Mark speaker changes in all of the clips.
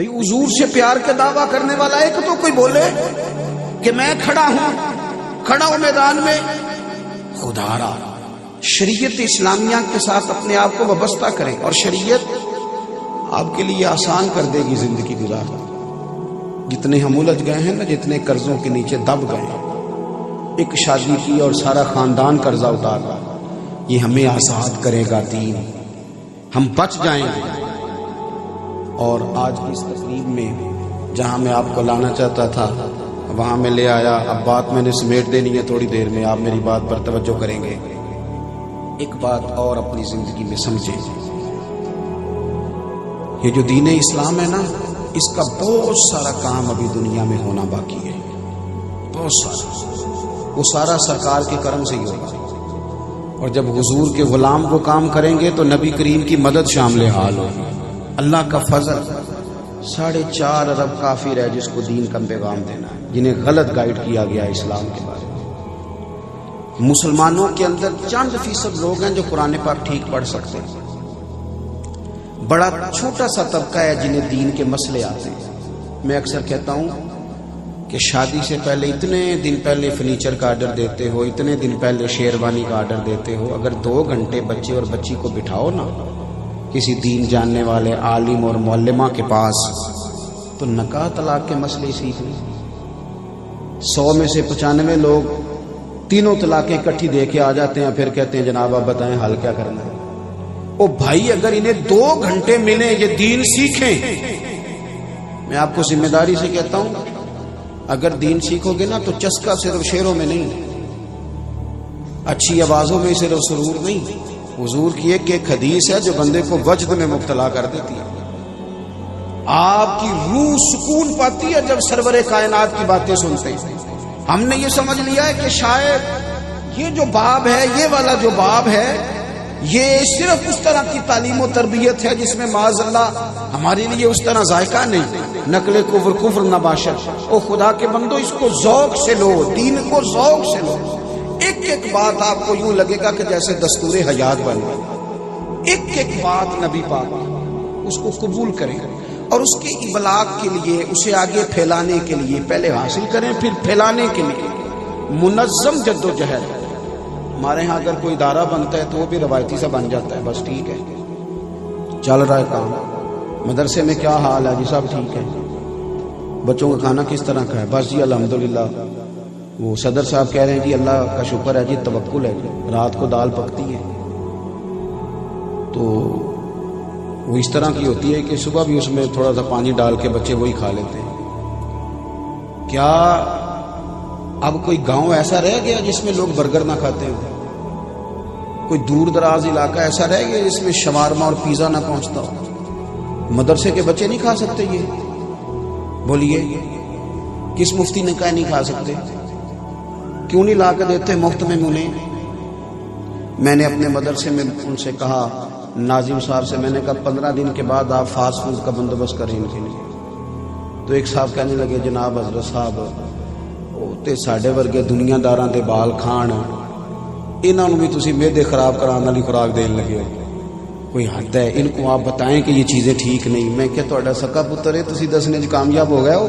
Speaker 1: بھئی حضور سے پیار کا دعویٰ کرنے والا ایک تو کوئی بولے کہ میں کھڑا ہوں میدان میں، خدا را شریعت اسلامیہ کے ساتھ اپنے آپ کو وابستہ کریں اور شریعت آپ کے لیے آسان کر دے گی زندگی گزارنا۔ جتنے ہم الجھ گئے ہیں نا، جتنے قرضوں کے نیچے دب گئے ہیں، ایک شادی کی اور سارا خاندان قرضہ اتار رہا، یہ ہمیں آزاد کرے گا دین، ہم بچ جائیں گے۔ اور آج کی اس تقریب میں جہاں میں آپ کو لانا چاہتا تھا وہاں میں لے آیا۔ اب بات میں نے سمیٹ دینی ہے تھوڑی دیر میں، آپ میری بات پر توجہ کریں گے۔ ایک بات اور اپنی زندگی میں سمجھیں، یہ جو دین اسلام ہے نا، اس کا بہت سارا کام ابھی دنیا میں ہونا باقی ہے، بہت سارا، وہ سارا سرکار کے کرم سے ہی ہوگا۔ اور جب حضور کے غلام کو کام کریں گے تو نبی کریم کی مدد شامل حال ہوگی، اللہ کا فضل۔ 4.5 ارب کافر ہے جس کو دین کا پیغام دینا ہے، جنہیں غلط گائیڈ کیا گیا اسلام کے بارے میں۔ مسلمانوں کے اندر چند فیصد لوگ ہیں جو قرآن پاک ٹھیک پڑھ سکتے ہیں، بڑا چھوٹا سا طبقہ ہے جنہیں دین کے مسئلے آتے ہیں۔ میں اکثر کہتا ہوں کہ شادی سے پہلے اتنے دن پہلے فرنیچر کا آرڈر دیتے ہو، اتنے دن پہلے شیروانی کا آرڈر دیتے ہو، اگر 2 گھنٹے بچے اور بچی کو بٹھاؤ نا کسی دین جاننے والے عالم اور معلمہ کے پاس، تو نکاح طلاق کے مسئلے سیکھ لیں۔ 100 میں سے 95 لوگ تینوں طلاقیں اکٹھی دے کے آ جاتے ہیں، پھر کہتے ہیں جناب آپ بتائیں حل کیا کرنا ہے۔ او بھائی، اگر انہیں 2 گھنٹے ملیں یہ دین سیکھیں۔ میں آپ کو ذمہ داری سے کہتا ہوں، اگر دین سیکھو گے نا تو چسکا صرف شعروں میں نہیں، اچھی آوازوں میں صرف سرور نہیں، حضور کی ایک حدیث ہے جو بندے کو وجد میں مبتلا کر دیتی ہے۔ آپ کی روح سکون پاتی ہے جب سرور کائنات کی باتیں سنتے ہیں۔ ہم نے یہ سمجھ لیا ہے کہ شاید یہ جو باب ہے، یہ والا جو باب ہے، یہ صرف اس طرح کی تعلیم و تربیت ہے جس میں معاذ اللہ ہمارے لیے اس طرح ذائقہ نہیں، نقل کفر نباشر۔ او خدا کے بندو، اس کو ذوق سے لو، دین کو ذوق سے لو۔ ایک بات آپ کو یوں لگے گا کہ جیسے دستور حیات بن گئی، ایک بات نبی پاک اس کو قبول کریں اور اس کے ابلاغ کے لیے، اسے آگے پھیلانے کے لیے پہلے حاصل کریں، پھر پھیلانے کے لیے منظم جد و جہد۔ ہمارے ہاں اگر کوئی ادارہ بنتا ہے تو وہ بھی روایتی سا بن جاتا ہے، بس ٹھیک ہے چل رہا ہے کام۔ مدرسے میں کیا حال ہے جی؟ سب ٹھیک ہے؟ بچوں کا کھانا کس طرح کا ہے؟ بس جی الحمدللہ۔ وہ صدر صاحب کہہ رہے ہیں جی اللہ کا شکر ہے جی، توکل ہے جی، رات کو دال پکتی ہے۔ تو وہ اس طرح کی ہوتی ہے کہ صبح بھی اس میں تھوڑا سا پانی ڈال کے بچے وہی کھا لیتے ہیں۔ کیا اب کوئی گاؤں ایسا رہ گیا جس میں لوگ برگر نہ کھاتے ہو؟ کوئی دور دراز علاقہ ایسا رہ گیا جس میں شوارما اور پیزا نہ پہنچتا ہو؟ مدرسے کے بچے نہیں کھا سکتے یہ؟ بولیے کس مفتی نے کہا نہیں کھا سکتے؟ کیوں نہیں لا کے دیتے مفت میں انہیں؟ میں نے اپنے مدرسے میں ان سے کہا، ناظم صاحب سے میں نے کہا 15 دن کے بعد آپ فاسٹ فوڈ کا بندوبست کریں ان کے لیے۔ تو ایک صاحب کہنے لگے جناب حضرت صاحب تے ساڈے ورگے دنیا داراں دے بال کھان، انہاں نوں بھی تسی معدے خراب کرانے والی خوراک دین لگے ہو، کوئی حد ہے؟ ان کو آپ بتائیں کہ یہ چیزیں ٹھیک نہیں۔ میں کہ تہاڈا سکا پتر ہے، تسی دسنے وچ کامیاب ہو گئے ہو،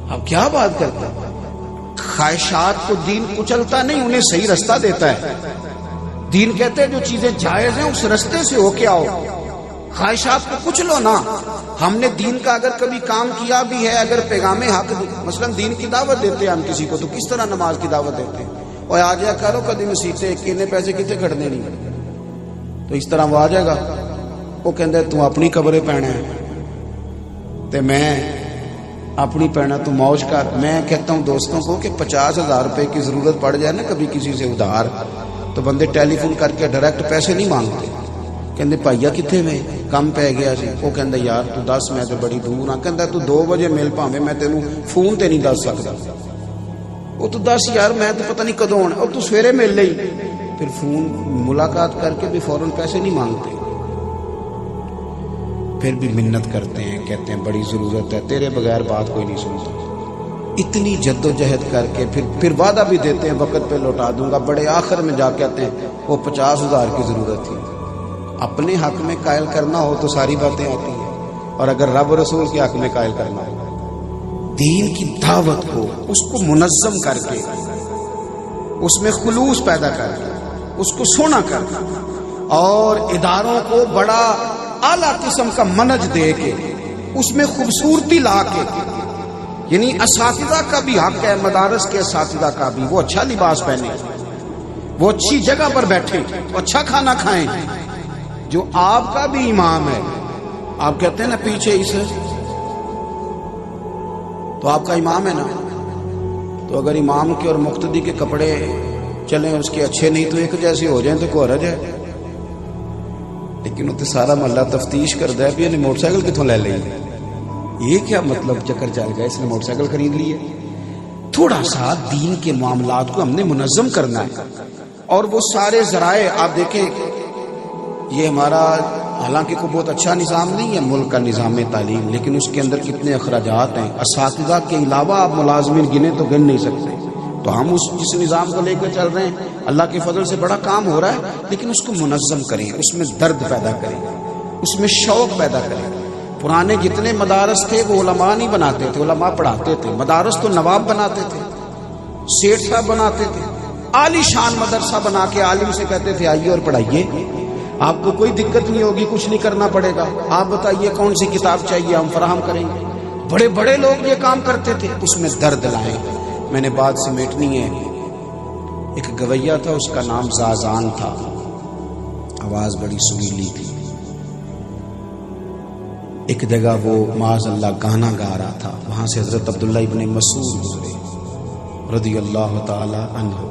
Speaker 1: اب کیا بات کرتے ہیں؟ خواہشات کو دین کچلتا نہیں، انہیں صحیح رستہ دیتا ہے۔ دین کہتے ہیں جو چیزیں جائز ہیں اس رستے سے ہو کے آؤ، خواہشات کو کچلو نا۔ ہم نے دین کا اگر کبھی کام کیا بھی ہے، اگر پیغام حق مثلا دین کی دعوت دیتے ہیں ہم کسی کو، تو کس طرح نماز کی دعوت دیتے ہیں؟ اور آ جایا کرو کدی مسیتے کنے پیسے کتنے کھڑنے نہیں، تو اس طرح وہ آ جائے گا، وہ کہندا ہے تو اپنی قبریں پینا ہے تے میں اپنی پینا تو موج کر۔ میں کہتا ہوں دوستوں کو کہ 50,000 روپے کی ضرورت پڑ جائے نا کبھی کسی سے ادھار، تو بندے ٹیلی فون کر کے ڈائریکٹ پیسے نہیں مانگتے، کہندے بھائیا کتنے میں کم پی گیا سی؟ وہ کہندا یار تو دس، میں تو بڑی دور ہاں۔ کہندا تو 2 بجے مل پاویں، میں تینوں فون تے نہیں دس سکدا۔ وہ تو دس یار میں تو پتہ نہیں کدوں آنا، اور تو سویرے مل لئی، پھر فون ملاقات کر کے بھی فوراً پیسے نہیں مانگتے، پھر بھی منت کرتے ہیں، کہتے ہیں بڑی ضرورت ہے، تیرے بغیر بات کوئی نہیں سنتا۔ اتنی جد و جہد کر کے پھر وعدہ بھی دیتے ہیں وقت پہ لوٹا دوں گا، بڑے آخر میں جا کہتے ہیں وہ 50,000 کی ضرورت تھی۔ اپنے حق میں قائل کرنا ہو تو ساری باتیں آتی ہیں، اور اگر رب رسول کے حق میں قائل کرنا ہو، دین کی دعوت کو اس کو منظم کر کے، اس میں خلوص پیدا کر کے، اس کو سونا کر کے، اور اداروں کو بڑا اعلیٰ قسم کا منج دے کے، اس میں خوبصورتی لا کے، یعنی اساتذہ کا بھی حق ہے، مدارس کے اساتذہ کا بھی، وہ اچھا لباس پہنے، وہ اچھی جگہ پر بیٹھے، اچھا کھانا کھائیں۔ جو آپ کا بھی امام ہے، آپ کہتے ہیں نا پیچھے اسے، تو آپ کا امام ہے نا، تو اگر امام کے اور مقتدی کے کپڑے چلیں اس کے اچھے نہیں تو ایک جیسے ہو جائیں تو کوئی حرج ہے؟ لیکن وہ تو سارا محلہ تفتیش کرتا ہے بھی موٹر سائیکل کتوں لے لیں، یہ کیا مطلب چکر چل گیا، اس نے موٹر سائیکل خرید لی ہے؟ تھوڑا سا دین کے معاملات کو ہم نے منظم کرنا ہے، اور وہ سارے ذرائع آپ دیکھیں، یہ ہمارا حالانکہ کوئی بہت اچھا نظام نہیں ہے ملک کا نظام تعلیم، لیکن اس کے اندر کتنے اخراجات ہیں، اساتذہ کے علاوہ آپ ملازمین گنے تو گن نہیں سکتے، تو ہم جس نظام کو لے کر چل رہے ہیں اللہ کے فضل سے بڑا کام ہو رہا ہے، لیکن اس کو منظم کریں، اس میں درد پیدا کریں، اس میں شوق پیدا کریں۔ پرانے جتنے مدارس تھے وہ علماء نہیں بناتے تھے، علماء پڑھاتے تھے، مدارس تو نواب بناتے تھے، سیٹھ صاحب بناتے تھے، عالی شان مدرسہ بنا کے عالم سے کہتے تھے آئیے اور پڑھائیے، آپ کو کوئی دقت نہیں ہوگی، کچھ نہیں کرنا پڑے گا، آپ بتائیے کون سی کتاب چاہیے ہم فراہم کریں گے۔ بڑے بڑے لوگ یہ کام کرتے تھے، اس میں درد لائیں۔ میں نے بات سمیٹنی ہے، ایک گویا تھا، اس کا نام زازان تھا، آواز بڑی سریلی تھی۔ ایک جگہ وہ معاذ اللہ گانا گا رہا تھا، وہاں سے حضرت عبداللہ ابن مسعود گزرے رضی اللہ تعالی عنہ،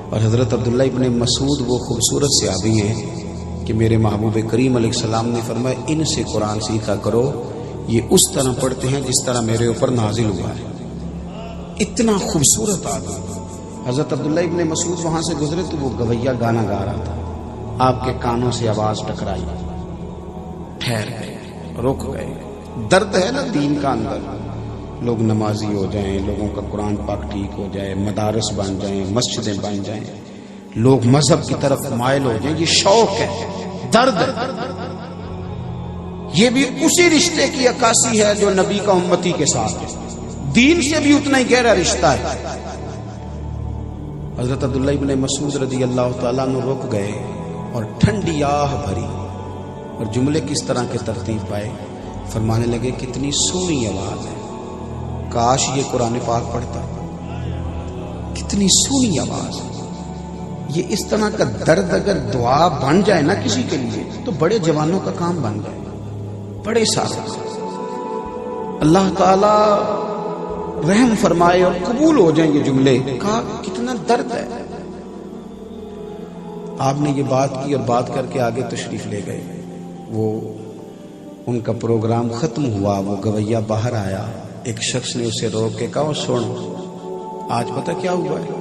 Speaker 1: اور حضرت عبداللہ ابن مسعود وہ خوبصورت صحابی ہیں کہ میرے محبوب کریم علیہ السلام نے فرمایا ان سے قرآن سیکھا کرو، یہ اس طرح پڑھتے ہیں جس طرح میرے اوپر نازل ہوا ہے۔ اتنا خوبصورت آدمی۔ حضرت عبداللہ ابن مسعود وہاں سے گزرے تو وہ گویا گانا گا رہا تھا، آپ کے کانوں سے آواز ٹکرائی، ٹھہر گئے، رک گئے۔ درد ہے نا دین کا اندر، لوگ نمازی ہو جائیں، لوگوں کا قرآن پاک ٹھیک ہو جائے، مدارس بن جائیں، مسجدیں بن جائیں، لوگ مذہب کی طرف مائل ہو جائیں، یہ شوق ہے، درد ہے۔ یہ بھی اسی رشتے کی عکاسی ہے جو نبی کا امتی کے ساتھ ہے، دین سے بھی اتنا ہی گہرا رشتہ ہے۔ حضرت عبداللہ ابن مسعود رضی اللہ تعالیٰ عنہ رک گئے اور ٹھنڈی آہ بھری، اور جملے کس طرح کے ترتیب پائے، فرمانے لگے کتنی سونی آواز ہے، کاش یہ قرآن پاک پڑھتا، کتنی سونی آواز ہے۔ یہ اس طرح کا درد اگر دعا بن جائے نا کسی کے لیے تو بڑے جوانوں کا کام بن جائے، بڑے سارے۔ اللہ تعالی رحم فرمائے اور قبول ہو جائیں یہ جملے، کہا کتنا درد ہے۔ آپ نے یہ بات کی اور بات کر کے آگے تشریف لے گئے۔ وہ ان کا پروگرام ختم ہوا، وہ گویا باہر آیا، ایک شخص نے اسے روک کے کہا سن آج پتہ کیا ہوا ہے؟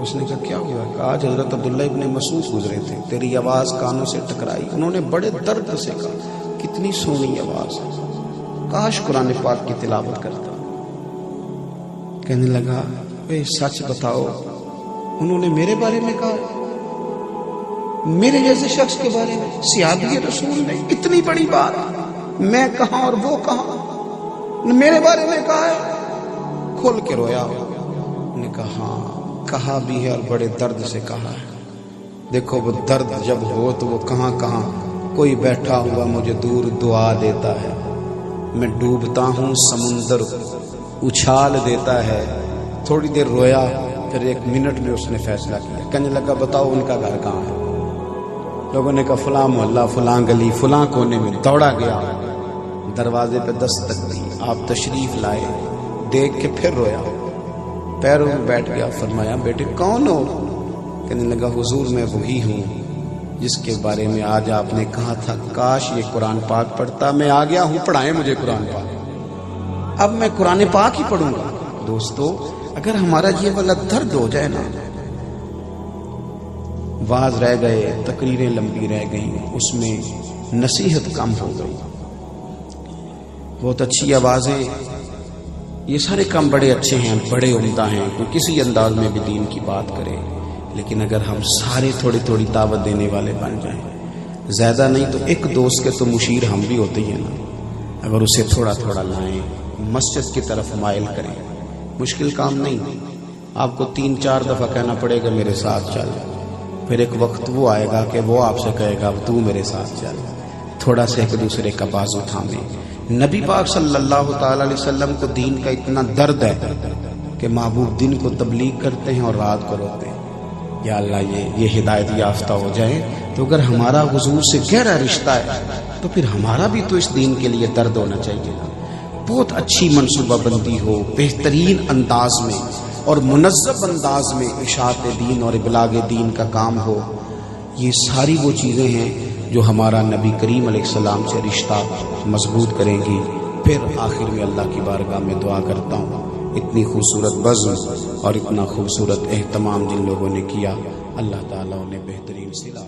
Speaker 1: اس نے کہا کیا ہوا ہے؟ کہا آج حضرت عبداللہ ابن مسعود گزرے تھے، تیری آواز کانوں سے ٹکرائی، انہوں نے بڑے درد سے کہا کتنی سونی آواز ہے، کاش قرآن پاک کی تلاوت کرتا۔ کہنے لگا اے سچ بتاؤ، انہوں نے میرے بارے میں کہا، میرے جیسے شخص کے بارے میں، صحابی رسول نے اتنی بڑی بات، میں کہاں اور وہ کہاں، میرے بارے میں کہا ہے؟ کھل کے رویا۔ نے کہا ہاں کہا بھی ہے اور بڑے درد سے کہا ہے۔ دیکھو وہ درد جب ہو تو وہ کہاں کہاں، کوئی بیٹھا ہوا مجھے دور دعا دیتا ہے، میں ڈوبتا ہوں سمندر اچھال دیتا ہے۔ تھوڑی دیر رویا، پھر 1 منٹ میں اس نے فیصلہ کیا، کہنے لگا بتاؤ ان کا گھر کہاں ہے؟ لوگوں نے کہا فلاں محلہ، فلاں گلی، فلاں کونے میں۔ دوڑا گیا، دروازے پہ دستک دی، آپ تشریف لائے، دیکھ کے پھر رویا، پیروں میں بیٹھ گیا، فرمایا بیٹے کون ہو؟ کہنے لگا حضور میں وہی ہوں جس کے بارے میں آج آپ نے کہا تھا کاش یہ قرآن پاک پڑھتا، میں آ گیا ہوں، پڑھائیں مجھے قرآن پاک، اب میں قرآن پاک ہی پڑھوں گا۔ دوستو اگر ہمارا یہ والا درد ہو جائے نا، واز رہ گئے، تقریریں لمبی رہ گئیں، اس میں نصیحت کم ہو گئی، بہت اچھی آوازیں، یہ سارے کام بڑے اچھے ہیں، بڑے عمدہ ہیں، کوئی کسی انداز میں بھی دین کی بات کرے، لیکن اگر ہم سارے تھوڑی تھوڑی دعوت دینے والے بن جائیں، زیادہ نہیں تو 1 دوست کے تو مشیر ہم بھی ہوتے ہیں نا، اگر اسے تھوڑا تھوڑا لائیں، مسجد کی طرف مائل کریں، مشکل کام نہیں، آپ کو 3-4 دفعہ کہنا پڑے گا میرے ساتھ چل، پھر ایک وقت وہ آئے گا کہ وہ آپ سے کہے گا تو میرے ساتھ چل، تھوڑا سا ایک دوسرے کا بازو تھامیں۔ نبی پاک صلی اللہ تعالی علیہ وسلم کو دین کا اتنا درد ہے کہ محبوب دن کو تبلیغ کرتے ہیں اور رات کو روتے ہیں، یا اللہ یہ ہدایت یافتہ ہو جائیں۔ تو اگر ہمارا حضور سے گہرا رشتہ ہے تو پھر ہمارا بھی تو اس دین کے لیے درد ہونا چاہیے، بہت اچھی منصوبہ بندی ہو، بہترین انداز میں اور منظم انداز میں اشاعت دین اور ابلاغ دین کا کام ہو۔ یہ ساری وہ چیزیں ہیں جو ہمارا نبی کریم علیہ السلام سے رشتہ مضبوط کریں گی۔ پھر آخر میں اللہ کی بارگاہ میں دعا کرتا ہوں، اتنی خوبصورت بزم اور اتنا خوبصورت اہتمام جن لوگوں نے کیا، اللہ تعالیٰ انہیں بہترین صلہ